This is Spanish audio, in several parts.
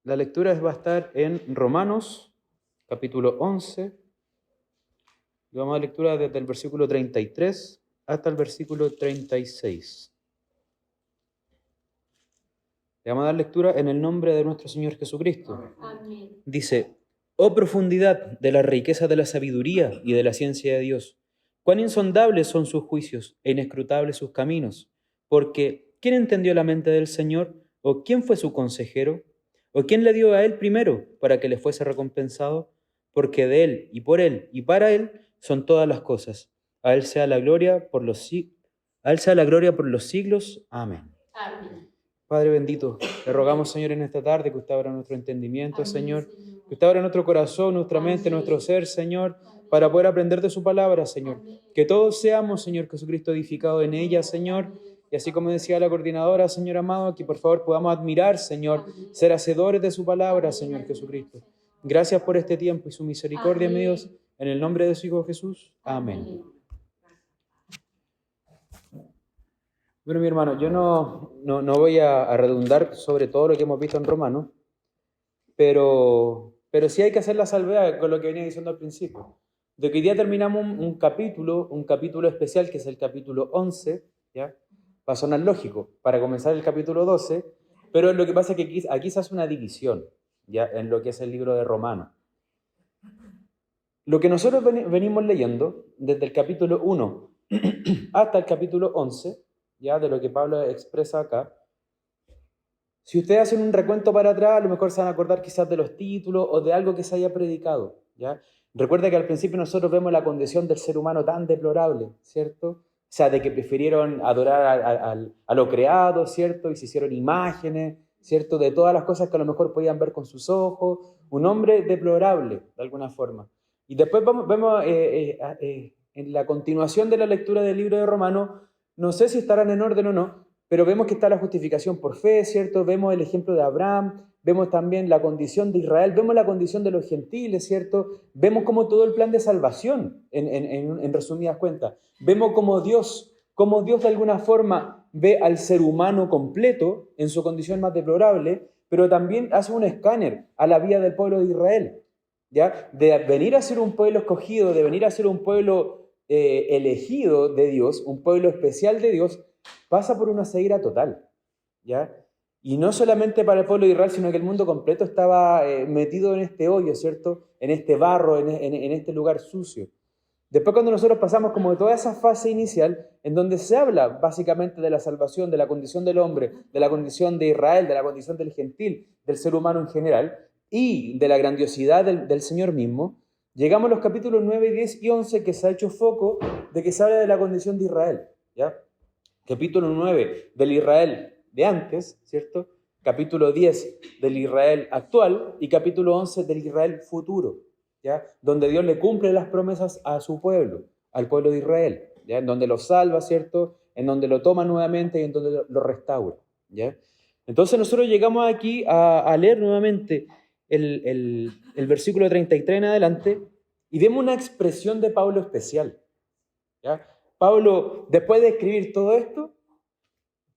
La lectura va a estar en Romanos, capítulo 11. Y vamos a lectura desde el versículo 33 hasta el versículo 36. Le vamos a dar lectura en el nombre de nuestro Señor Jesucristo. Amén. Dice: Oh profundidad de la riqueza de la sabiduría y de la ciencia de Dios, cuán insondables son sus juicios e inescrutables sus caminos. Porque ¿quién entendió la mente del Señor? ¿O quién fue su consejero? ¿O quién le dio a él primero para que le fuese recompensado? Porque de él y por él y para él son todas las cosas. A él sea la gloria por los siglos. Amén. Amén. Padre bendito, le rogamos, Señor, en esta tarde que usted abra nuestro entendimiento, Amén, Señor, Señor. que usted abra nuestro corazón, nuestra mente, Amén. nuestro ser, Señor, Amén. para poder aprender de su palabra, Señor. Amén. Que todos seamos, Señor Jesucristo, edificados en ella, Señor. Y así como decía la coordinadora, Señor amado, que por favor podamos admirar, Señor, ser hacedores de su palabra, Señor Jesucristo. Gracias por este tiempo y su misericordia, mi Dios, en el nombre de su Hijo Jesús. Amén. Bueno, mi hermano, yo no voy a redundar sobre todo lo que hemos visto en Romanos, pero sí hay que hacer la salvedad con lo que venía diciendo al principio. De que hoy día terminamos un capítulo especial, que es el capítulo 11, ¿ya? Va a sonar lógico, para comenzar el capítulo 12, pero lo que pasa es que aquí se hace una división, ¿ya? En lo que es el libro de Romanos. Lo que nosotros venimos leyendo, desde el capítulo 1 hasta el capítulo 11, ya de lo que Pablo expresa acá, si ustedes hacen un recuento para atrás, a lo mejor se van a acordar quizás de los títulos o de algo que se haya predicado, ¿ya? Recuerda que al principio nosotros vemos la condición del ser humano tan deplorable, ¿cierto? O sea, de que prefirieron adorar a lo creado, ¿cierto? Y se hicieron imágenes, ¿cierto? De todas las cosas que a lo mejor podían ver con sus ojos. Un hombre deplorable, de alguna forma. Y después vemos en la continuación de la lectura del libro de Romanos, no sé si estarán en orden o no, pero vemos que está la justificación por fe, ¿cierto? Vemos el ejemplo de Abraham, vemos también la condición de Israel, vemos la condición de los gentiles, ¿cierto? Vemos como todo el plan de salvación, en resumidas cuentas. Vemos como Dios de alguna forma ve al ser humano completo en su condición más deplorable, pero también hace un escáner a la vida del pueblo de Israel, ¿ya? De venir a ser un pueblo escogido, de venir a ser un pueblo elegido de Dios, un pueblo especial de Dios, pasa por una ceguera total, ¿ya? Y no solamente para el pueblo de Israel, sino que el mundo completo estaba metido en este hoyo, ¿cierto? En este barro, en este lugar sucio. Después cuando nosotros pasamos como de toda esa fase inicial, en donde se habla básicamente de la salvación, de la condición del hombre, de la condición de Israel, de la condición del gentil, del ser humano en general, y de la grandiosidad del Señor mismo, llegamos a los capítulos 9, 10 y 11, que se ha hecho foco de que se habla de la condición de Israel, ¿ya? Capítulo 9 del Israel de antes, ¿cierto? Capítulo 10 del Israel actual y capítulo 11 del Israel futuro, ¿ya? Donde Dios le cumple las promesas a su pueblo, al pueblo de Israel, ¿ya? En donde lo salva, ¿cierto? En donde lo toma nuevamente y en donde lo restaura, ¿ya? Entonces nosotros llegamos aquí a leer nuevamente el versículo 33 en adelante y vemos una expresión de Pablo especial, ¿ya? Pablo, después de escribir todo esto,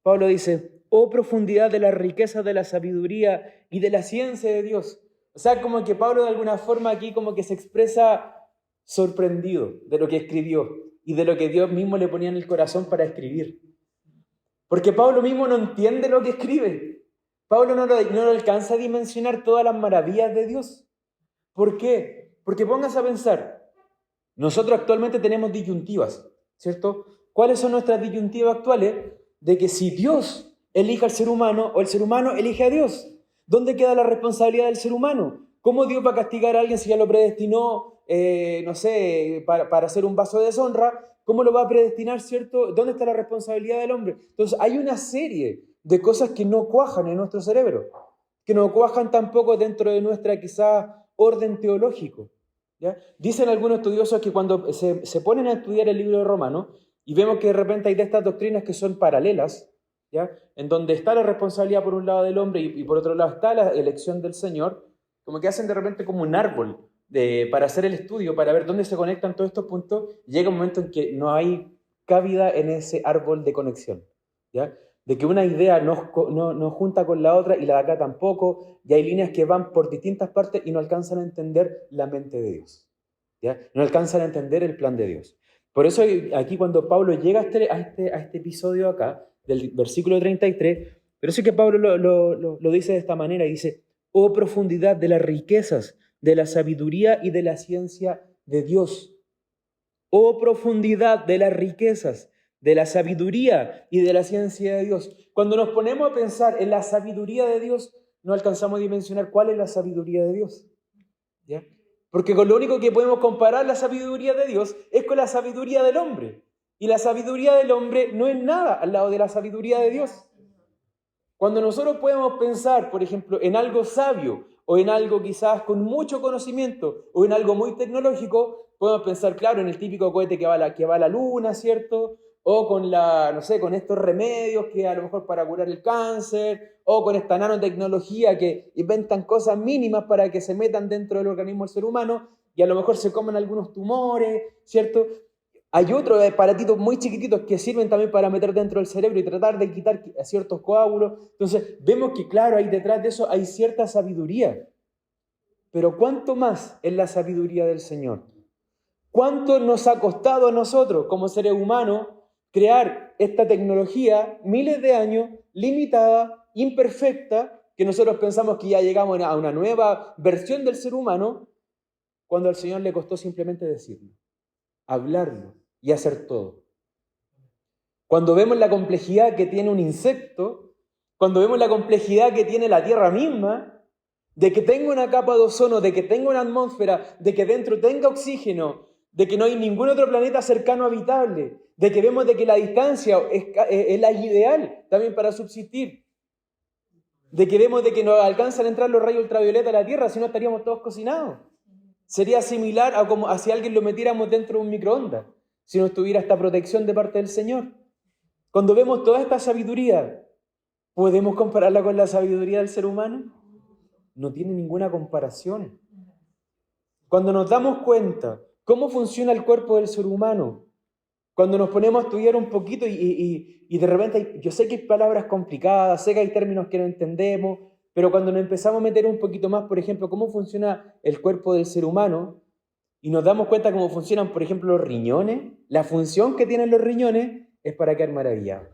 Pablo dice: oh profundidad de la riqueza de la sabiduría y de la ciencia de Dios. O sea, como que Pablo de alguna forma aquí como que se expresa sorprendido de lo que escribió y de lo que Dios mismo le ponía en el corazón para escribir. Porque Pablo mismo no entiende lo que escribe. Pablo no lo alcanza a dimensionar todas las maravillas de Dios. ¿Por qué? Porque póngase a pensar, nosotros actualmente tenemos disyuntivas, ¿cierto? ¿Cuáles son nuestras disyuntivas actuales? De que si Dios elige al ser humano o el ser humano elige a Dios, ¿dónde queda la responsabilidad del ser humano? ¿Cómo Dios va a castigar a alguien si ya lo predestinó, no sé, para hacer un vaso de deshonra? ¿Cómo lo va a predestinar, cierto? ¿Dónde está la responsabilidad del hombre? Entonces hay una serie de cosas que no cuajan en nuestro cerebro, que no cuajan tampoco dentro de nuestra quizá orden teológico, ¿ya? Dicen algunos estudiosos que cuando se ponen a estudiar el libro de Romanos y vemos que de repente hay de estas doctrinas que son paralelas, ¿ya? En donde está la responsabilidad por un lado del hombre y por otro lado está la elección del Señor, como que hacen de repente como un árbol para hacer el estudio, para ver dónde se conectan todos estos puntos. Llega un momento en que no hay cabida en ese árbol de conexión, ¿ya? de que una idea no junta con la otra y la de acá tampoco, y hay líneas que van por distintas partes y no alcanzan a entender la mente de Dios, ¿ya? No alcanzan a entender el plan de Dios. Por eso aquí cuando Pablo llega a este episodio acá, del versículo 33, pero sí que Pablo lo dice de esta manera, y dice, oh profundidad de las riquezas, de la sabiduría y de la ciencia de Dios. Oh profundidad de las riquezas, de la sabiduría y de la ciencia de Dios. Cuando nos ponemos a pensar en la sabiduría de Dios, no alcanzamos a dimensionar cuál es la sabiduría de Dios, ¿ya? Porque con lo único que podemos comparar la sabiduría de Dios es con la sabiduría del hombre. Y la sabiduría del hombre no es nada al lado de la sabiduría de Dios. Cuando nosotros podemos pensar, por ejemplo, en algo sabio o en algo quizás con mucho conocimiento o en algo muy tecnológico, podemos pensar, claro, en el típico cohete que va a la luna, ¿cierto? O con con estos remedios que a lo mejor para curar el cáncer, o con esta nanotecnología que inventan cosas mínimas para que se metan dentro del organismo del ser humano y a lo mejor se comen algunos tumores, ¿cierto? Hay otros aparatitos muy chiquititos que sirven también para meter dentro del cerebro y tratar de quitar ciertos coágulos. Entonces, vemos que, claro, ahí detrás de eso hay cierta sabiduría. Pero ¿cuánto más es la sabiduría del Señor? ¿Cuánto nos ha costado a nosotros, como seres humanos, crear esta tecnología, miles de años, limitada, imperfecta, que nosotros pensamos que ya llegamos a una nueva versión del ser humano, cuando al Señor le costó simplemente decirlo, hablarlo y hacer todo? Cuando vemos la complejidad que tiene un insecto, cuando vemos la complejidad que tiene la Tierra misma, de que tenga una capa de ozono, de que tenga una atmósfera, de que dentro tenga oxígeno, de que no hay ningún otro planeta cercano habitable, de que vemos de que la distancia es la ideal también para subsistir, de que vemos de que no alcanzan a entrar los rayos ultravioleta a la Tierra, si no estaríamos todos cocinados. Sería similar a como si alguien lo metiéramos dentro de un microondas, si no estuviera esta protección de parte del Señor. Cuando vemos toda esta sabiduría, ¿podemos compararla con la sabiduría del ser humano? No tiene ninguna comparación. Cuando nos damos cuenta cómo funciona el cuerpo del ser humano, cuando nos ponemos a estudiar un poquito y de repente yo sé que hay palabras complicadas, sé que hay términos que no entendemos, pero cuando nos empezamos a meter un poquito más, por ejemplo, cómo funciona el cuerpo del ser humano, y nos damos cuenta cómo funcionan, por ejemplo, los riñones, la función que tienen los riñones es para quedar maravillados.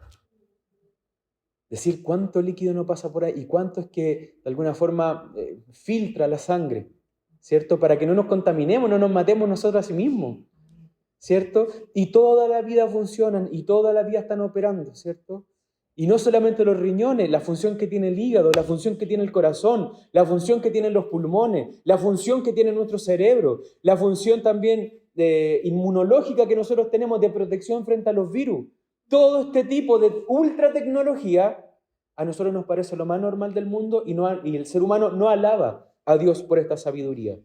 Decir cuánto líquido no pasa por ahí y cuánto es que de alguna forma filtra la sangre, ¿cierto? Para que no nos contaminemos, no nos matemos nosotros a sí mismos, ¿cierto? Y toda la vida funcionan y toda la vida están operando, ¿cierto? Y no solamente los riñones, la función que tiene el hígado, la función que tiene el corazón, la función que tienen los pulmones, la función que tiene nuestro cerebro, la función también inmunológica que nosotros tenemos de protección frente a los virus. Todo este tipo de ultra tecnología a nosotros nos parece lo más normal del mundo y el ser humano no alaba a Dios por esta sabiduría.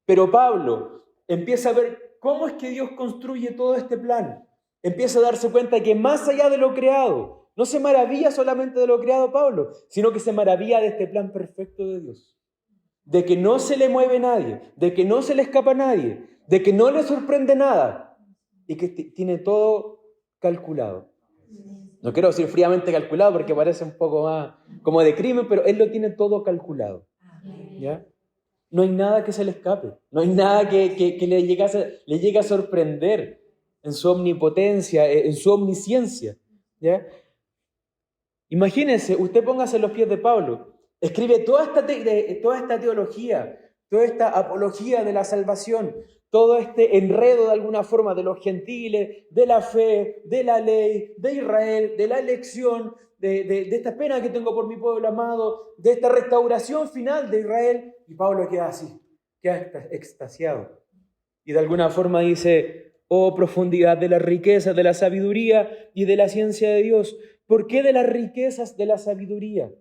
Pero Pablo empieza a ver cómo es que Dios construye todo este plan. Empieza a darse cuenta que más allá de lo creado, no se maravilla solamente de lo creado Pablo, sino que se maravilla de este plan perfecto de Dios. De que no se le mueve nadie, de que no se le escapa nadie, de que no le sorprende nada y que tiene todo calculado. No quiero decir fríamente calculado porque parece un poco más como de crimen, pero Él lo tiene todo calculado, ¿ya? No hay nada que se le escape, no hay nada que le llegue a sorprender en su omnipotencia, en su omnisciencia, ¿ya? Imagínense, usted póngase en los pies de Pablo, escribe toda esta teología, toda esta apología de la salvación, todo este enredo de alguna forma de los gentiles, de la fe, de la ley, de Israel, de la elección, de esta pena que tengo por mi pueblo amado, de esta restauración final de Israel, y Pablo queda así, queda extasiado. Y de alguna forma dice, oh profundidad de las riquezas, de la sabiduría y de la ciencia de Dios. ¿Por qué de las riquezas de la sabiduría?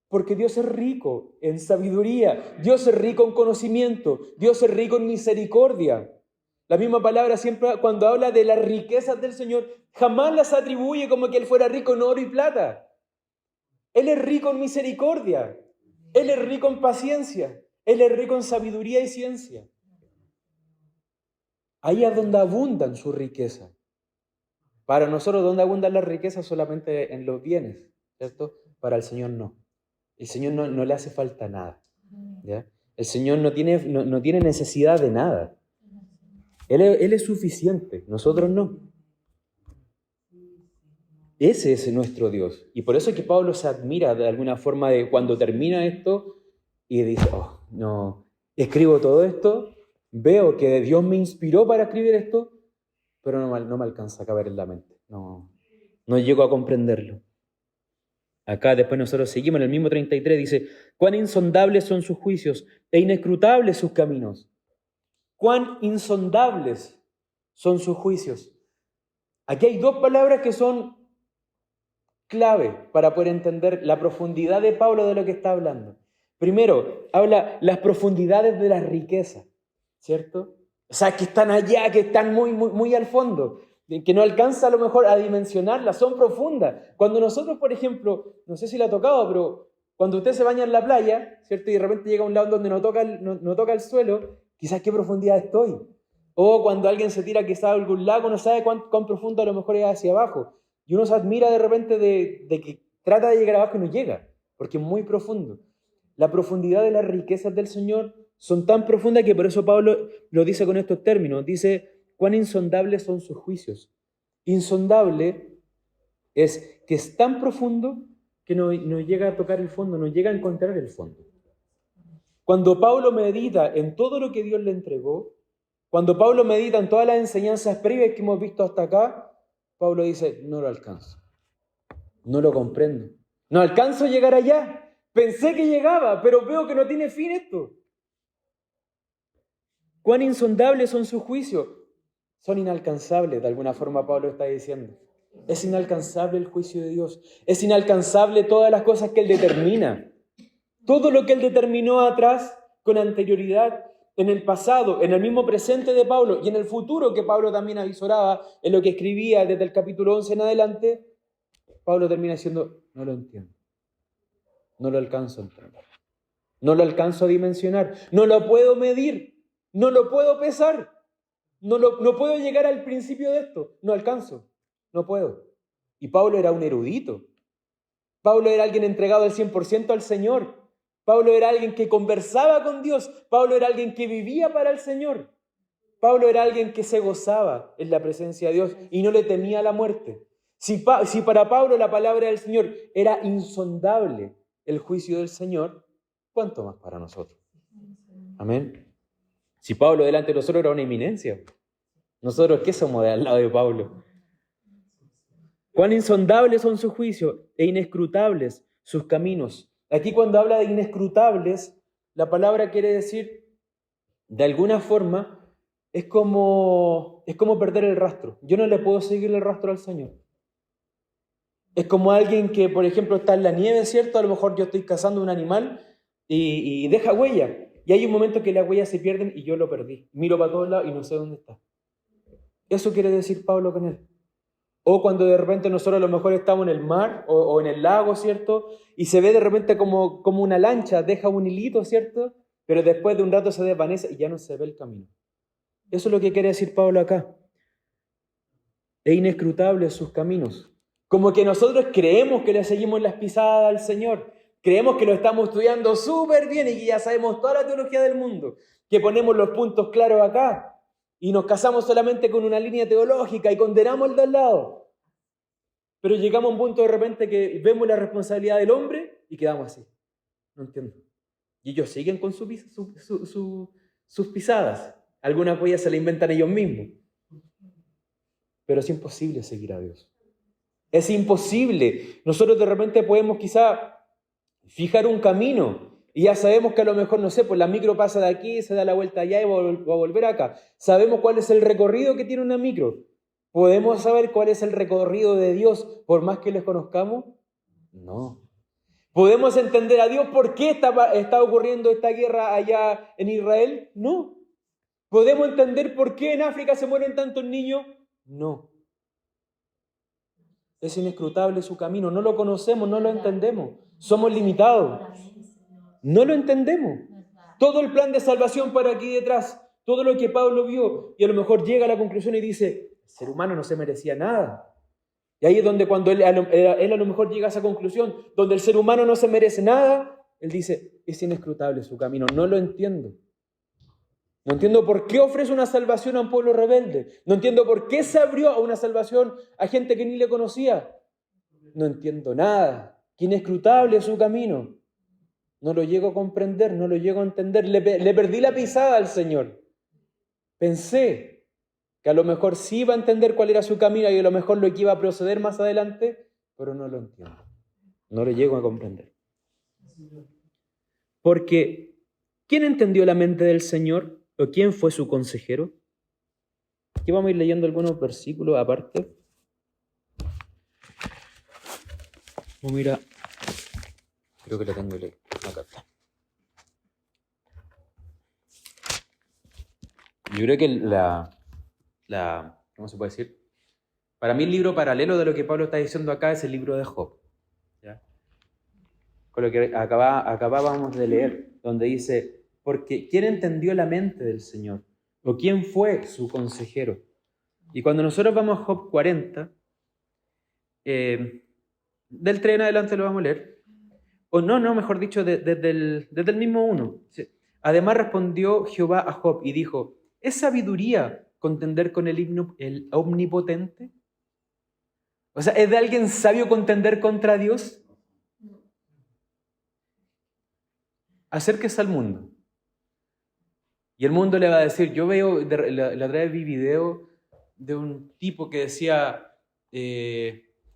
Porque Dios es rico en sabiduría, Dios es rico en conocimiento, Dios es rico en misericordia. La misma palabra siempre cuando habla de las riquezas del Señor, jamás las atribuye como que Él fuera rico en oro y plata. Él es rico en misericordia, Él es rico en paciencia, Él es rico en sabiduría y ciencia. Ahí es donde abundan su riqueza. Para nosotros, ¿dónde abundan las riquezas? Solamente en los bienes, ¿cierto? Para el Señor no. El Señor no le hace falta nada, ¿ya? El Señor no tiene necesidad de nada. Él es suficiente, nosotros no. Ese es nuestro Dios. Y por eso es que Pablo se admira de alguna forma de cuando termina esto y dice, oh, no, escribo todo esto, veo que Dios me inspiró para escribir esto, pero no me alcanza a caber en la mente. No llego a comprenderlo. Acá después nosotros seguimos en el mismo 33, dice, cuán insondables son sus juicios e inescrutables sus caminos. Cuán insondables son sus juicios. Aquí hay dos palabras que son clave para poder entender la profundidad de Pablo de lo que está hablando. Primero, habla las profundidades de la riqueza, ¿cierto? O sea, que están allá, que están muy, muy, muy al fondo, que no alcanza a lo mejor a dimensionarlas, son profundas. Cuando nosotros, por ejemplo, no sé si la ha tocado, pero cuando usted se baña en la playa, ¿cierto? Y de repente llega a un lado donde no toca el suelo, quizás qué profundidad estoy. O cuando alguien se tira quizás a algún lago, no sabe cuán profundo a lo mejor es hacia abajo. Y uno se admira de repente de que trata de llegar abajo y no llega, porque es muy profundo. La profundidad de las riquezas del Señor son tan profundas que por eso Pablo lo dice con estos términos. Dice, cuán insondables son sus juicios. Insondable es que es tan profundo que no llega a tocar el fondo, no llega a encontrar el fondo. Cuando Pablo medita en todo lo que Dios le entregó, cuando Pablo medita en todas las enseñanzas previas que hemos visto hasta acá, Pablo dice, no lo alcanzo, no lo comprendo, no alcanzo a llegar allá. Pensé que llegaba, pero veo que no tiene fin esto. Cuán insondables son sus juicios. Son inalcanzables, de alguna forma Pablo está diciendo. Es inalcanzable el juicio de Dios. Es inalcanzable todas las cosas que Él determina. Todo lo que Él determinó atrás, con anterioridad, en el pasado, en el mismo presente de Pablo y en el futuro que Pablo también avisoraba en lo que escribía desde el capítulo 11 en adelante, Pablo termina diciendo, no lo entiendo. No lo alcanzo a entender. No lo alcanzo a dimensionar. No lo puedo medir. No lo puedo pesar. No puedo llegar al principio de esto. No alcanzo. No puedo. Y Pablo era un erudito. Pablo era alguien entregado al 100% al Señor. Pablo era alguien que conversaba con Dios. Pablo era alguien que vivía para el Señor. Pablo era alguien que se gozaba en la presencia de Dios y no le temía la muerte. Si para Pablo la palabra del Señor era insondable, el juicio del Señor, ¿cuánto más para nosotros? Amén. Si Pablo delante de nosotros era una eminencia, ¿nosotros qué somos de al lado de Pablo? Cuán insondables son sus juicios e inescrutables sus caminos. Aquí cuando habla de inescrutables, la palabra quiere decir, de alguna forma, es como perder el rastro. Yo no le puedo seguir el rastro al Señor. Es como alguien que, por ejemplo, está en la nieve, ¿cierto? A lo mejor yo estoy cazando un animal y deja huella. Y hay un momento que las huellas se pierden y yo lo perdí. Miro para todos lados y no sé dónde está. Eso quiere decir Pablo con él. O cuando de repente nosotros a lo mejor estamos en el mar o en el lago, ¿cierto? Y se ve de repente como una lancha, deja un hilito, ¿cierto? Pero después de un rato se desvanece y ya no se ve el camino. Eso es lo que quiere decir Pablo acá. Es inescrutable sus caminos. Como que nosotros creemos que le seguimos las pisadas al Señor. Creemos que lo estamos estudiando súper bien y que ya sabemos toda la teología del mundo. Que ponemos los puntos claros acá. Y nos casamos solamente con una línea teológica y condenamos el de al lado. Pero llegamos a un punto de repente que vemos la responsabilidad del hombre y quedamos así. No entiendo. Y ellos siguen con sus pisadas. Algunas huellas se las inventan ellos mismos. Pero es imposible seguir a Dios. Es imposible. Nosotros de repente podemos quizá fijar un camino y ya sabemos que a lo mejor, no sé, pues la micro pasa de aquí, se da la vuelta allá y va a volver acá. Sabemos cuál es el recorrido que tiene una micro. ¿Podemos saber cuál es el recorrido de Dios por más que les conozcamos? No. ¿Podemos entender a Dios por qué está ocurriendo esta guerra allá en Israel? No. ¿Podemos entender por qué en África se mueren tantos niños? No. Es inescrutable su camino. No lo conocemos, no lo entendemos. Somos limitados. No lo entendemos. Todo el plan de salvación para aquí detrás, todo lo que Pablo vio, y a lo mejor llega a la conclusión y dice, el ser humano no se merecía nada. Y ahí es donde cuando él a lo mejor llega a esa conclusión, donde el ser humano no se merece nada, él dice, es inescrutable su camino, no lo entiendo. No entiendo por qué ofrece una salvación a un pueblo rebelde. No entiendo por qué se abrió a una salvación a gente que ni le conocía. No entiendo nada. Qué inescrutable es su camino. No lo llego a comprender, no lo llego a entender. Le perdí la pisada al Señor. Pensé que a lo mejor sí iba a entender cuál era su camino y a lo mejor lo que iba a proceder más adelante, pero no lo entiendo. No lo llego a comprender. Porque, ¿quién entendió la mente del Señor? ¿O quién fue su consejero? Aquí vamos a ir leyendo algunos versículos aparte. Mira, creo que la tengo acá. Yo creo que ¿cómo se puede decir? Para mí el libro paralelo de lo que Pablo está diciendo acá es el libro de Job. ¿Ya? Con lo que acabábamos de leer, donde dice, porque ¿quién entendió la mente del Señor? ¿O quién fue su consejero? Y cuando nosotros vamos a Job 40, del 3 en adelante lo vamos a leer, o no, mejor dicho, desde el mismo 1. Además respondió Jehová a Job y dijo, ¿es sabiduría contender con el omnipotente? O sea, ¿es de alguien sabio contender contra Dios? Acérquese al mundo. Y el mundo le va a decir, yo veo, la otra vez vi video de un tipo que decía,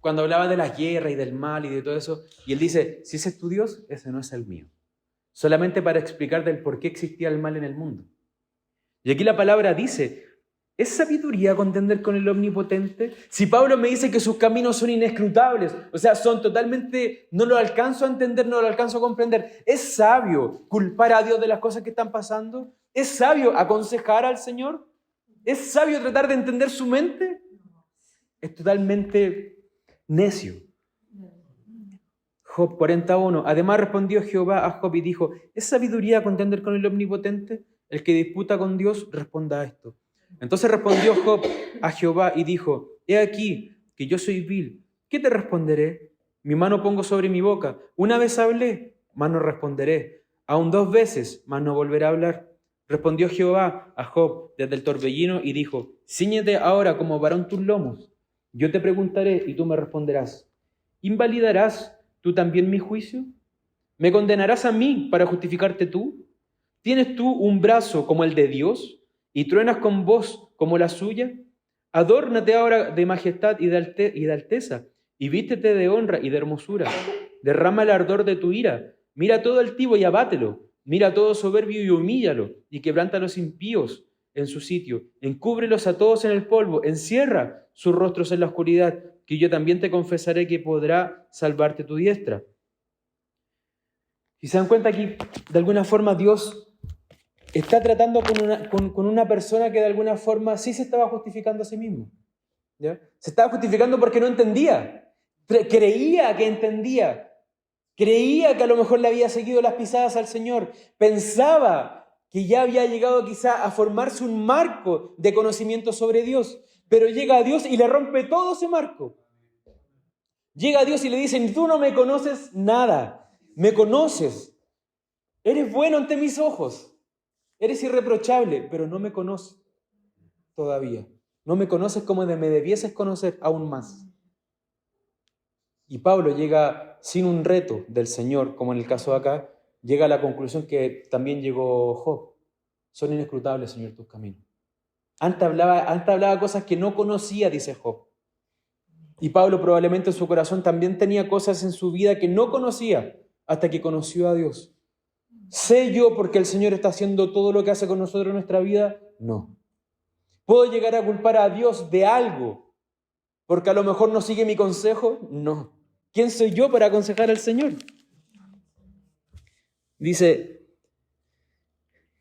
cuando hablaba de la guerra y del mal y de todo eso, y él dice, si ese es tu Dios, ese no es el mío. Solamente para explicar del por qué existía el mal en el mundo. Y aquí la palabra dice, ¿es sabiduría contender con el omnipotente? Si Pablo me dice que sus caminos son inescrutables, o sea, son totalmente, no lo alcanzo a entender, no lo alcanzo a comprender, ¿es sabio culpar a Dios de las cosas que están pasando? ¿Es sabio aconsejar al Señor? ¿Es sabio tratar de entender su mente? Es totalmente necio. Job 41. Además respondió Jehová a Job y dijo, ¿es sabiduría contender con el omnipotente? El que disputa con Dios responda a esto. Entonces respondió Job a Jehová y dijo, he aquí que yo soy vil. ¿Qué te responderé? Mi mano pongo sobre mi boca. Una vez hablé, mas no responderé. Aún 2 veces, mas no volveré a hablar. Respondió Jehová a Job desde el torbellino y dijo, cíñete ahora como varón tus lomos. Yo te preguntaré y tú me responderás. ¿Invalidarás tú también mi juicio? ¿Me condenarás a mí para justificarte tú? ¿Tienes tú un brazo como el de Dios y truenas con voz como la suya? Adórnate ahora de majestad y de alteza y vístete de honra y de hermosura. Derrama el ardor de tu ira. Mira todo altivo y abátelo. Mira todo soberbio y humíllalo y quebranta a los impíos en su sitio. Encúbrelos a todos en el polvo. Encierra sus rostros en la oscuridad, que yo también te confesaré que podrá salvarte tu diestra. Si se dan cuenta aquí, de alguna forma Dios está tratando con una persona que de alguna forma sí se estaba justificando a sí mismo. ¿Ya? Se estaba justificando porque no entendía. Creía que entendía. Creía que a lo mejor le había seguido las pisadas al Señor. Pensaba que ya había llegado quizá a formarse un marco de conocimiento sobre Dios. Pero llega a Dios y le rompe todo ese marco. Llega a Dios y le dice, tú no me conoces nada. Me conoces. Eres bueno ante mis ojos. Eres irreprochable, pero no me conoces todavía. No me conoces como me debieses conocer aún más. Y Pablo llega sin un reto del Señor, como en el caso de acá, llega a la conclusión que también llegó Job. Son inescrutables, Señor, tus caminos. Antes hablaba cosas que no conocía, dice Job. Y Pablo probablemente en su corazón también tenía cosas en su vida que no conocía hasta que conoció a Dios. ¿Sé yo porque el Señor está haciendo todo lo que hace con nosotros en nuestra vida? No. ¿Puedo llegar a culpar a Dios de algo porque a lo mejor no sigue mi consejo? No. ¿Quién soy yo para aconsejar al Señor? Dice,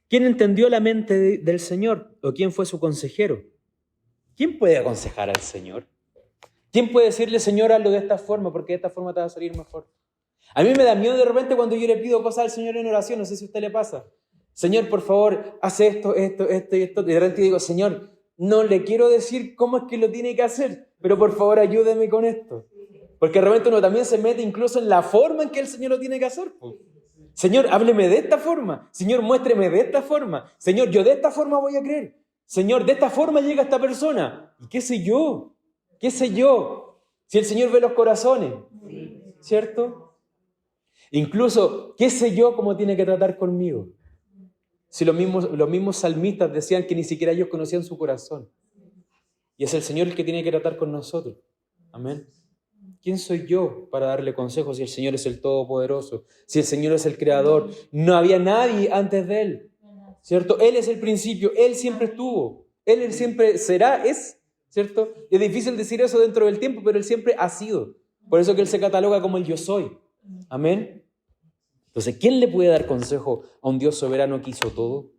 ¿quién entendió la mente del Señor? ¿O quién fue su consejero? ¿Quién puede aconsejar al Señor? ¿Quién puede decirle, Señor, hazlo de esta forma porque de esta forma te va a salir mejor? A mí me da miedo de repente cuando yo le pido cosas al Señor en oración, no sé si a usted le pasa. Señor, por favor, haz esto y de repente digo, Señor, no le quiero decir cómo es que lo tiene que hacer, pero por favor ayúdeme con esto. Porque de repente uno también se mete incluso en la forma en que el Señor lo tiene que hacer. Pues. Señor, hábleme de esta forma. Señor, muéstreme de esta forma. Señor, yo de esta forma voy a creer. Señor, de esta forma llega esta persona. ¿Y qué sé yo? ¿Qué sé yo? Si el Señor ve los corazones, ¿cierto? Incluso, ¿qué sé yo cómo tiene que tratar conmigo? Si los mismos salmistas decían que ni siquiera ellos conocían su corazón. Y es el Señor el que tiene que tratar con nosotros. Amén. ¿Quién soy yo para darle consejos si el Señor es el Todopoderoso? Si el Señor es el Creador. No había nadie antes de Él. ¿Cierto? Él es el principio. Él siempre estuvo. Él siempre será, es. ¿Cierto? Es difícil decir eso dentro del tiempo, pero Él siempre ha sido. Por eso que Él se cataloga como el yo soy. Amén. Entonces, ¿quién le puede dar consejo a un Dios soberano que hizo todo?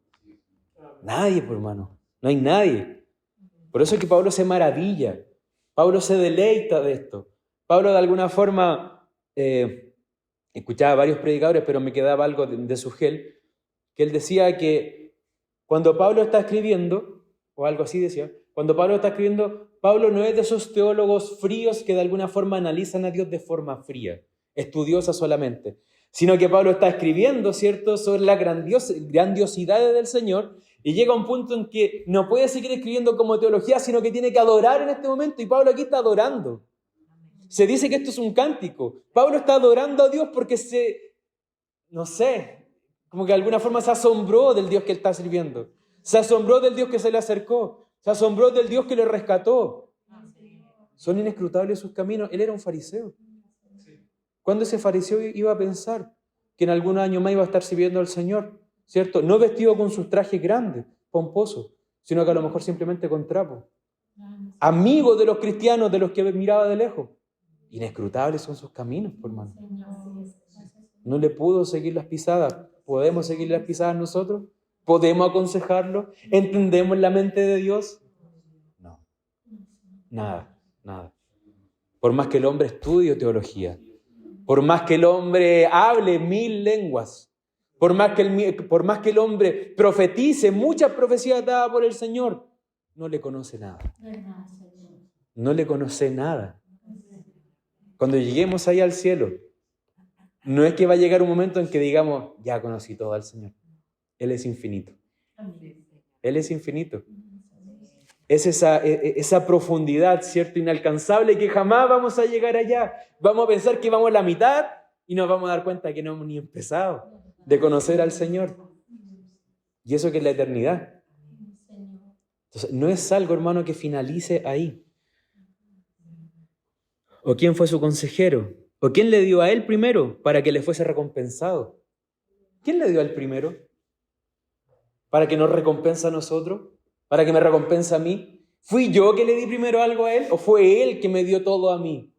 Nadie, pues, hermano. No hay nadie. Por eso es que Pablo se maravilla. Pablo se deleita de esto. Pablo de alguna forma, escuchaba a varios predicadores, pero me quedaba algo de su gel, que él decía que cuando Pablo está escribiendo, o algo así decía, cuando Pablo está escribiendo, Pablo no es de esos teólogos fríos que de alguna forma analizan a Dios de forma fría, estudiosa solamente, sino que Pablo está escribiendo, ¿cierto?, sobre la grandiosidad del Señor, y llega a un punto en que no puede seguir escribiendo como teología, sino que tiene que adorar en este momento, y Pablo aquí está adorando. Se dice que esto es un cántico. Pablo está adorando a Dios porque como que de alguna forma se asombró del Dios que él está sirviendo. Se asombró del Dios que se le acercó. Se asombró del Dios que le rescató. Son inescrutables sus caminos. Él era un fariseo. ¿Cuándo ese fariseo iba a pensar que en algún año más iba a estar sirviendo al Señor? ¿Cierto? No vestido con sus trajes grandes, pomposos, sino que a lo mejor simplemente con trapo. Amigo de los cristianos, de los que miraba de lejos. Inescrutables son sus caminos, por hermano. No le pudo seguir las pisadas. ¿Podemos seguir las pisadas nosotros? ¿Podemos aconsejarlo? ¿Entendemos la mente de Dios? No. Nada. Por más que el hombre estudie teología, por más que el hombre hable 1000 lenguas, por más que el hombre profetice muchas profecías dadas por el Señor, no le conoce nada. No le conoce nada. Cuando lleguemos ahí al cielo, no es que va a llegar un momento en que digamos, ya conocí todo al Señor. Él es infinito. Él es infinito. Es esa profundidad, ¿cierto? Inalcanzable, que jamás vamos a llegar allá. Vamos a pensar que vamos a la mitad y nos vamos a dar cuenta que no hemos ni empezado de conocer al Señor. Y eso que es la eternidad. Entonces, no es algo, hermano, que finalice ahí. ¿O quién fue su consejero? ¿O quién le dio a él primero para que le fuese recompensado? ¿Quién le dio a él primero? ¿Para que nos recompense a nosotros? ¿Para que me recompense a mí? ¿Fui yo que le di primero algo a él? ¿O fue él que me dio todo a mí?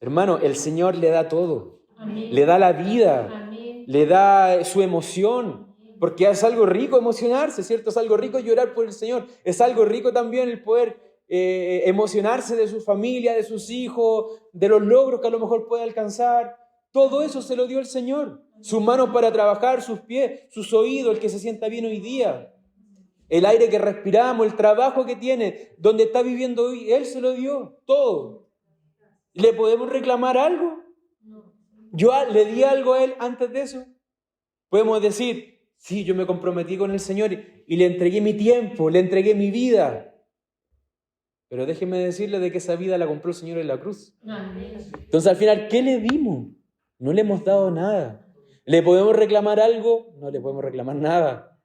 Hermano, el Señor le da todo. Amén. Le da la vida. Amén. Le da su emoción. Porque es algo rico emocionarse, ¿cierto? Es algo rico llorar por el Señor. Es algo rico también el poder emocionarse de su familia, de sus hijos, de los logros que a lo mejor puede alcanzar. Todo eso se lo dio el Señor. Sus manos para trabajar, sus pies, sus oídos, el que se sienta bien hoy día. El aire que respiramos, el trabajo que tiene, donde está viviendo hoy, Él se lo dio, todo. ¿Le podemos reclamar algo? ¿Yo le di algo a Él antes de eso? Podemos decir, sí, yo me comprometí con el Señor y le entregué mi tiempo, le entregué mi vida. Pero déjeme decirle de que esa vida la compró el Señor en la cruz. Entonces al final, ¿qué le dimos? No le hemos dado nada. ¿Le podemos reclamar algo? No le podemos reclamar nada.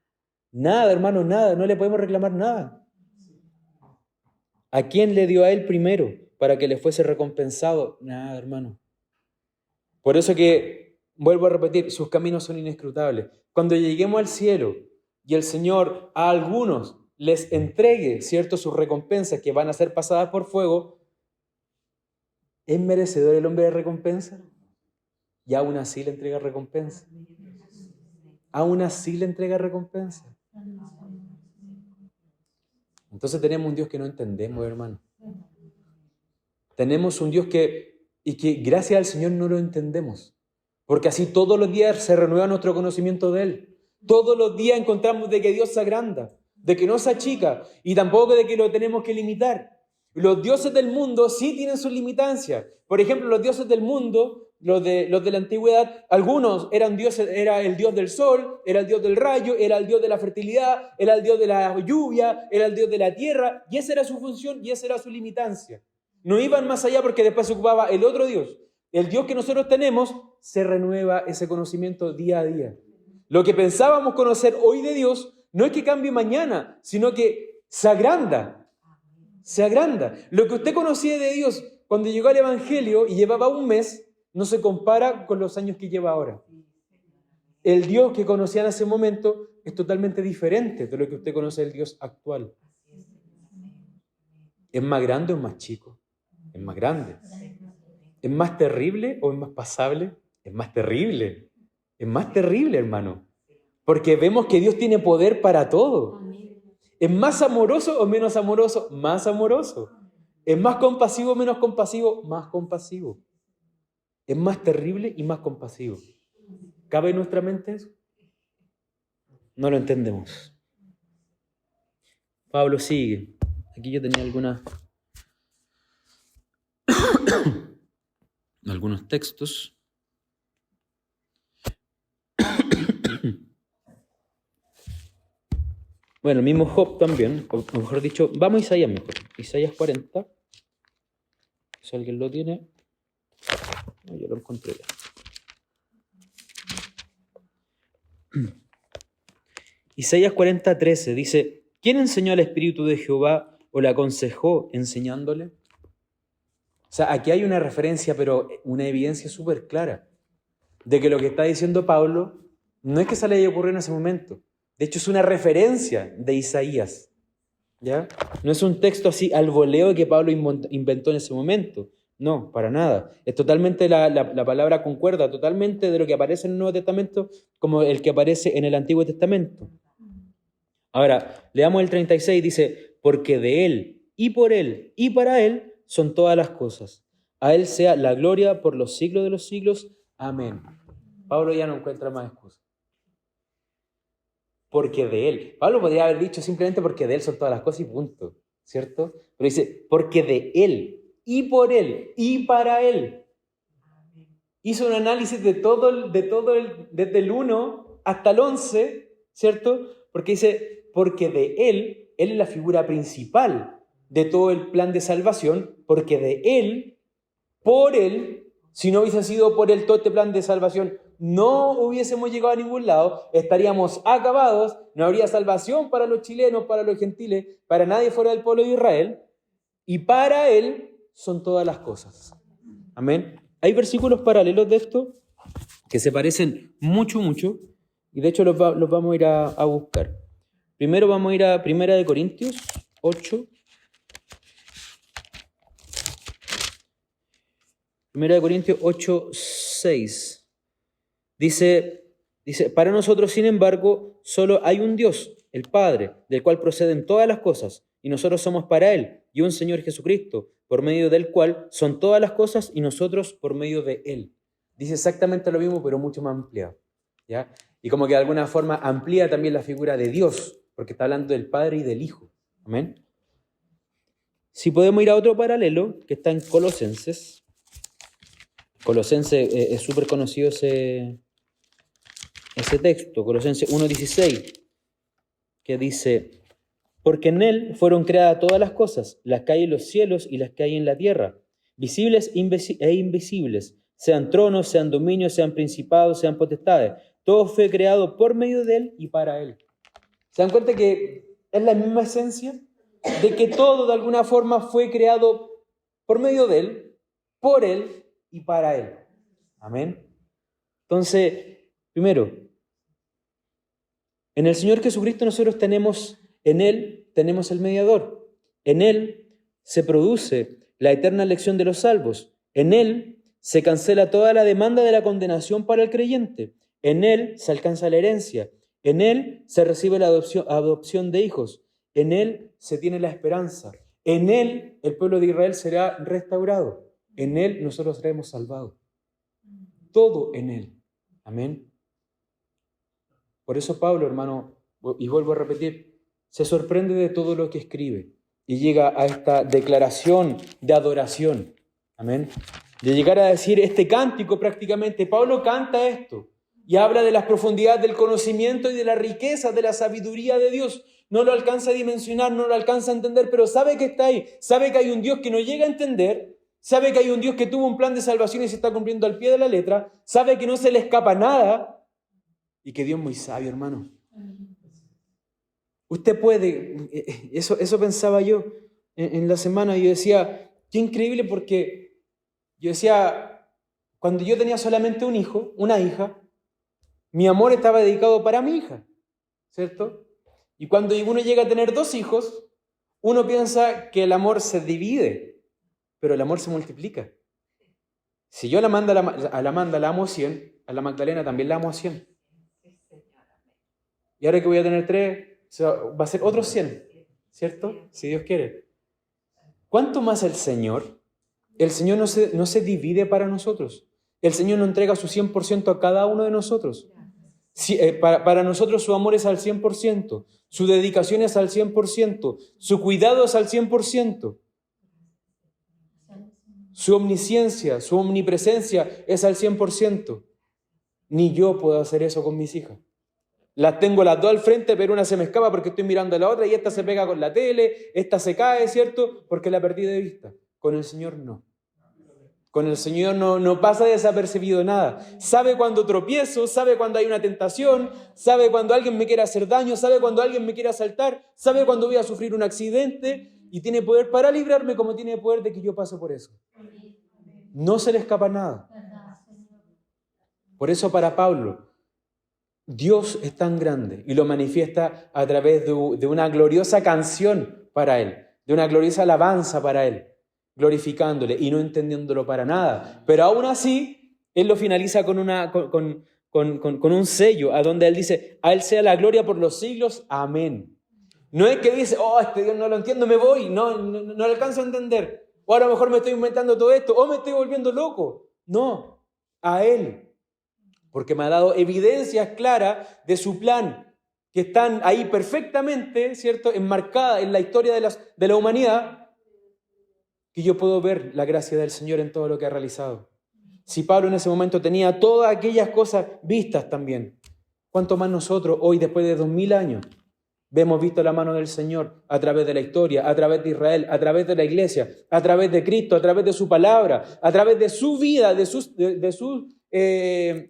Nada, hermano, nada. No le podemos reclamar nada. ¿A quién le dio a él primero para que le fuese recompensado? Nada, hermano. Por eso que, vuelvo a repetir, sus caminos son inescrutables. Cuando lleguemos al cielo y el Señor a algunos les entregue, ¿cierto?, sus recompensas que van a ser pasadas por fuego, ¿es merecedor el hombre de recompensa? Y aún así le entrega recompensa. Aún así le entrega recompensa. Entonces tenemos un Dios que no entendemos, hermano. Tenemos un Dios que gracias al Señor no lo entendemos. Porque así todos los días se renueva nuestro conocimiento de Él. Todos los días encontramos de que Dios se agranda, de que no se achica y tampoco de que lo tenemos que limitar. Los dioses del mundo sí tienen sus limitancias. Por ejemplo, los dioses del mundo, los de la antigüedad, algunos eran dioses, era el dios del sol, era el dios del rayo, era el dios de la fertilidad, era el dios de la lluvia, era el dios de la tierra, y esa era su función y esa era su limitancia. No iban más allá porque después se ocupaba el otro dios. El Dios que nosotros tenemos se renueva ese conocimiento día a día. Lo que pensábamos conocer hoy de Dios no es que cambie mañana, sino que se agranda. Se agranda. Lo que usted conocía de Dios cuando llegó al Evangelio y llevaba un mes, no se compara con los años que lleva ahora. El Dios que conocía en ese momento es totalmente diferente de lo que usted conoce del Dios actual. ¿Es más grande o es más chico? Es más grande. ¿Es más terrible o es más pasable? Es más terrible. Es más terrible, hermano. Porque vemos que Dios tiene poder para todo. ¿Es más amoroso o menos amoroso? Más amoroso. ¿Es más compasivo o menos compasivo? Más compasivo. Es más terrible y más compasivo. ¿Cabe en nuestra mente eso? No lo entendemos. Pablo sigue. Aquí yo tenía algunos textos. Bueno, el mismo Job también, o mejor dicho, vamos a Isaías mejor. Isaías 40. Si alguien lo tiene. No, yo lo encontré ya. Isaías 40:13 dice: ¿quién enseñó al Espíritu de Jehová o le aconsejó enseñándole? O sea, aquí hay una referencia, pero una evidencia súper clara de que lo que está diciendo Pablo no es que se le haya ocurrido en ese momento. De hecho, es una referencia de Isaías, ¿ya? No es un texto así al voleo que Pablo inventó en ese momento. No, para nada. Es totalmente la palabra concuerda, totalmente de lo que aparece en el Nuevo Testamento como el que aparece en el Antiguo Testamento. Ahora, leamos el 36, dice: porque de Él, y por Él, y para Él son todas las cosas. A Él sea la gloria por los siglos de los siglos. Amén. Pablo ya no encuentra más excusas. Porque de Él. Pablo podría haber dicho simplemente porque de Él son todas las cosas y punto, ¿cierto? Pero dice, porque de Él, y por Él, y para Él. Hizo un análisis desde el 1 hasta el 11, ¿cierto? Porque dice, porque de Él es la figura principal de todo el plan de salvación, porque de Él, por Él, si no hubiese sido por Él todo este plan de salvación, no hubiésemos llegado a ningún lado, estaríamos acabados, no habría salvación para los chilenos, para los gentiles, para nadie fuera del pueblo de Israel, y para Él son todas las cosas. Amén. Hay versículos paralelos de esto que se parecen mucho, y de hecho los vamos a ir a buscar. Primero vamos a ir a 1 Corintios 8. 1 Corintios 8, 6. Dice, para nosotros, sin embargo, solo hay un Dios, el Padre, del cual proceden todas las cosas, y nosotros somos para Él, y un Señor Jesucristo, por medio del cual son todas las cosas, y nosotros por medio de Él. Dice exactamente lo mismo, pero mucho más ampliado, ¿ya? Y como que de alguna forma amplía también la figura de Dios, porque está hablando del Padre y del Hijo. Amén. Si podemos ir a otro paralelo, que está en Colosenses. Colosenses es súper conocido ese texto, Colosenses 1:16, que dice: porque en Él fueron creadas todas las cosas, las que hay en los cielos y las que hay en la tierra, visibles e invisibles, sean tronos, sean dominios, sean principados, sean potestades. Todo fue creado por medio de Él y para Él. ¿Se dan cuenta que es la misma esencia? De que todo de alguna forma fue creado por medio de Él, por Él y para Él. Amén. Entonces, primero, en el Señor Jesucristo nosotros en Él tenemos el mediador. En Él se produce la eterna elección de los salvos. En Él se cancela toda la demanda de la condenación para el creyente. En Él se alcanza la herencia. En Él se recibe la adopción de hijos. En Él se tiene la esperanza. En Él el pueblo de Israel será restaurado. En Él nosotros seremos salvados. Todo en Él. Amén. Por eso Pablo, hermano, y vuelvo a repetir, se sorprende de todo lo que escribe. y llega a esta declaración de adoración. Amén. De llegar a decir este cántico prácticamente, Pablo canta esto y habla de las profundidades del conocimiento y de la riqueza de la sabiduría de Dios. No lo alcanza a dimensionar, no lo alcanza a entender, pero sabe que está ahí, sabe que hay un Dios que no llega a entender, sabe que hay un Dios que tuvo un plan de salvación y se está cumpliendo al pie de la letra, sabe que no se le escapa nada y que Dios es muy sabio, hermano. Usted puede, eso pensaba yo en la semana, y yo decía, qué increíble, porque yo decía, cuando yo tenía solamente un hijo, una hija, mi amor estaba dedicado para mi hija, ¿cierto? Y cuando uno llega a tener 2 hijos, uno piensa que el amor se divide, pero el amor se multiplica. Si yo a la Amanda la amo a 100, a la Magdalena también la amo a 100. Y ahora que voy a tener 3, va a ser otros 100, ¿cierto? Si Dios quiere. ¿Cuánto más el Señor? El Señor no se divide para nosotros. El Señor nos entrega su 100% a cada uno de nosotros. Para nosotros su amor es al 100%, su dedicación es al 100%, su cuidado es al 100%, su omnisciencia, su omnipresencia es al 100%. Ni yo puedo hacer eso con mis hijas. Las tengo las 2 al frente, pero una se me escapa porque estoy mirando a la otra y esta se pega con la tele, esta se cae, ¿cierto? Porque la perdí de vista. Con el Señor no. Con el Señor no pasa desapercibido nada. Sabe cuando tropiezo, sabe cuando hay una tentación, sabe cuando alguien me quiere hacer daño, sabe cuando alguien me quiere asaltar, sabe cuando voy a sufrir un accidente y tiene poder para librarme, como tiene poder de que yo pase por eso. No se le escapa nada. Por eso para Pablo, Dios es tan grande y lo manifiesta a través de una gloriosa canción para Él, de una gloriosa alabanza para Él, glorificándole y no entendiéndolo para nada. Pero aún así, Él lo finaliza con un sello, a donde Él dice, a Él sea la gloria por los siglos, amén. No es que dice, este Dios no lo entiendo, me voy, no lo alcanzo a entender. O a lo mejor me estoy inventando todo esto, o me estoy volviendo loco. No, a Él. Porque me ha dado evidencias claras de su plan, que están ahí perfectamente, ¿cierto?, enmarcadas en la historia de la humanidad, que yo puedo ver la gracia del Señor en todo lo que ha realizado. Si Pablo en ese momento tenía todas aquellas cosas vistas también, ¿cuánto más nosotros hoy, después de 2000 años, hemos visto la mano del Señor a través de la historia, a través de Israel, a través de la iglesia, a través de Cristo, a través de su palabra, a través de su vida, de sus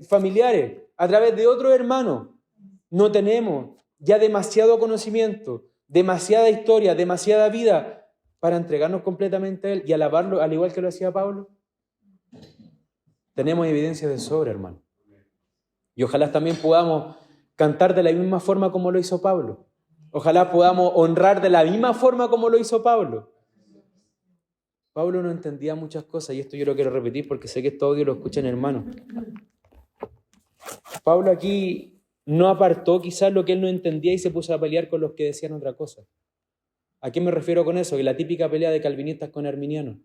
familiares, a través de otros hermanos? No tenemos ya demasiado conocimiento, demasiada historia, demasiada vida para entregarnos completamente a Él y alabarlo al igual que lo hacía Pablo. Tenemos evidencia de sobra, hermano. Y ojalá también podamos cantar de la misma forma como lo hizo Pablo. Ojalá podamos honrar de la misma forma como lo hizo Pablo. Pablo no entendía muchas cosas, y esto yo lo quiero repetir porque sé que este audio lo escuchan hermanos. Pablo aquí no apartó quizás lo que él no entendía y se puso a pelear con los que decían otra cosa. ¿A qué me refiero con eso? Que la típica pelea de calvinistas con arminianos.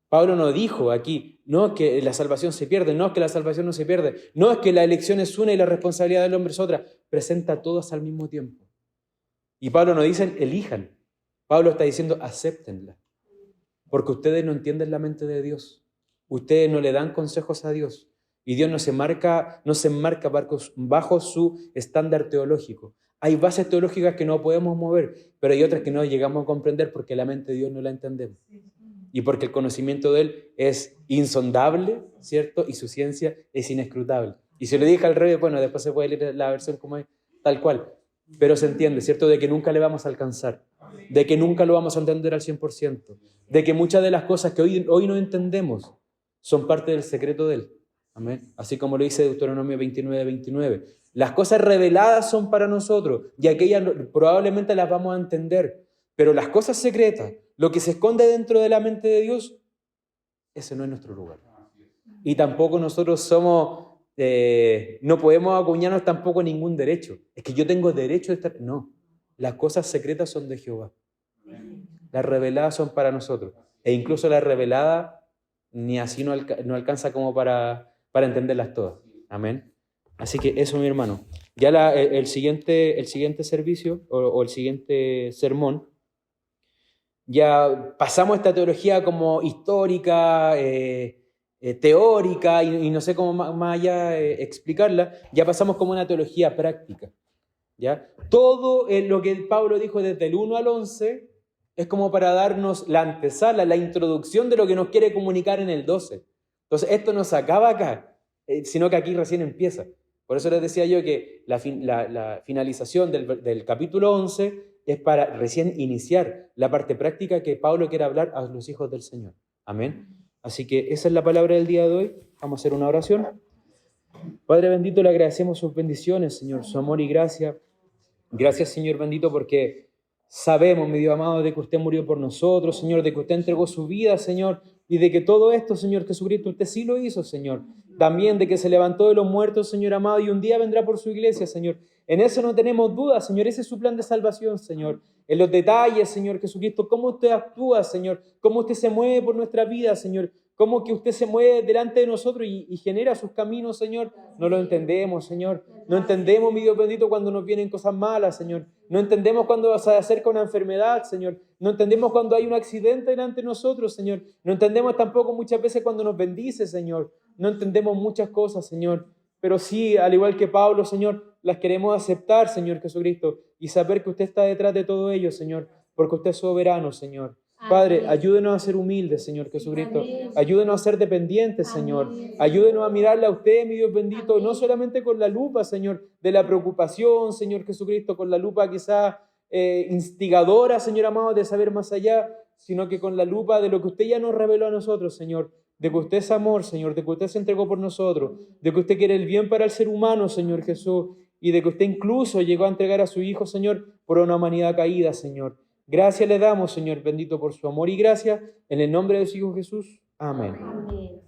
Pablo no dijo aquí, no es que la salvación se pierde, no es que la salvación no se pierde, no es que la elección es una y la responsabilidad del hombre es otra. Presenta a todos al mismo tiempo. Y Pablo no dice elijan. Pablo está diciendo acéptenla. Porque ustedes no entienden la mente de Dios. Ustedes no le dan consejos a Dios. Y Dios no se enmarca bajo su estándar teológico. Hay bases teológicas que no podemos mover, pero hay otras que no llegamos a comprender porque la mente de Dios no la entendemos. Y porque el conocimiento de Él es insondable, ¿cierto? Y su ciencia es inescrutable. Y si lo dije al revés, bueno, después se puede leer la versión como es, tal cual. Pero se entiende, ¿cierto? De que nunca le vamos a alcanzar. De que nunca lo vamos a entender al 100%. De que muchas de las cosas que hoy no entendemos son parte del secreto de Él. Amén. Así como lo dice Deuteronomio 29:29. Las cosas reveladas son para nosotros y aquellas probablemente las vamos a entender. Pero las cosas secretas, lo que se esconde dentro de la mente de Dios, ese no es nuestro lugar. Y tampoco nosotros somos, no podemos acuñarnos tampoco ningún derecho. Es que yo tengo derecho de estar... No, las cosas secretas son de Jehová. Las reveladas son para nosotros. E incluso las reveladas ni así no alcanza como para entenderlas todas. Amén. Así que eso, mi hermano. Ya el siguiente servicio o el siguiente sermón ya pasamos esta teología como histórica, teórica, y no sé cómo más allá explicarla, ya pasamos como una teología práctica. ¿Ya? Todo lo que Pablo dijo desde el 1 al 11 es como para darnos la antesala, la introducción de lo que nos quiere comunicar en el 12. Entonces, esto no se acaba acá, sino que aquí recién empieza. Por eso les decía yo que la finalización del capítulo 11 es para recién iniciar la parte práctica que Pablo quiere hablar a los hijos del Señor. Amén. Así que esa es la palabra del día de hoy. Vamos a hacer una oración. Padre bendito, le agradecemos sus bendiciones, Señor, su amor y gracia. Gracias, Señor bendito, porque sabemos, mi Dios amado, de que usted murió por nosotros, Señor, de que usted entregó su vida, Señor, y de que todo esto, Señor Jesucristo, usted sí lo hizo, Señor. También de que se levantó de los muertos, Señor amado, y un día vendrá por su iglesia, Señor. En eso no tenemos duda, Señor. Ese es su plan de salvación, Señor. En los detalles, Señor Jesucristo, cómo usted actúa, Señor, cómo usted se mueve por nuestra vida, Señor, cómo que usted se mueve delante de nosotros y genera sus caminos, Señor. No lo entendemos, Señor. No entendemos, mi Dios bendito, cuando nos vienen cosas malas, Señor. No entendemos cuando se acerca una enfermedad, Señor. No entendemos cuando hay un accidente delante de nosotros, Señor. No entendemos tampoco muchas veces cuando nos bendice, Señor. No entendemos muchas cosas, Señor. Pero sí, al igual que Pablo, Señor, las queremos aceptar, Señor Jesucristo, y saber que usted está detrás de todo ello, Señor, porque usted es soberano, Señor. Padre, ayúdenos a ser humildes, Señor Jesucristo. Ayúdenos a ser dependientes, Señor. Ayúdenos a mirarle a usted, mi Dios bendito, no solamente con la lupa, Señor, de la preocupación, Señor Jesucristo, con la lupa quizá instigadora, Señor amado, de saber más allá, sino que con la lupa de lo que usted ya nos reveló a nosotros, Señor. De que usted es amor, Señor, de que usted se entregó por nosotros, de que usted quiere el bien para el ser humano, Señor Jesús, y de que usted incluso llegó a entregar a su Hijo, Señor, por una humanidad caída, Señor. Gracias le damos, Señor bendito, por su amor y gracia, en el nombre de su Hijo Jesús. Amén. Amén.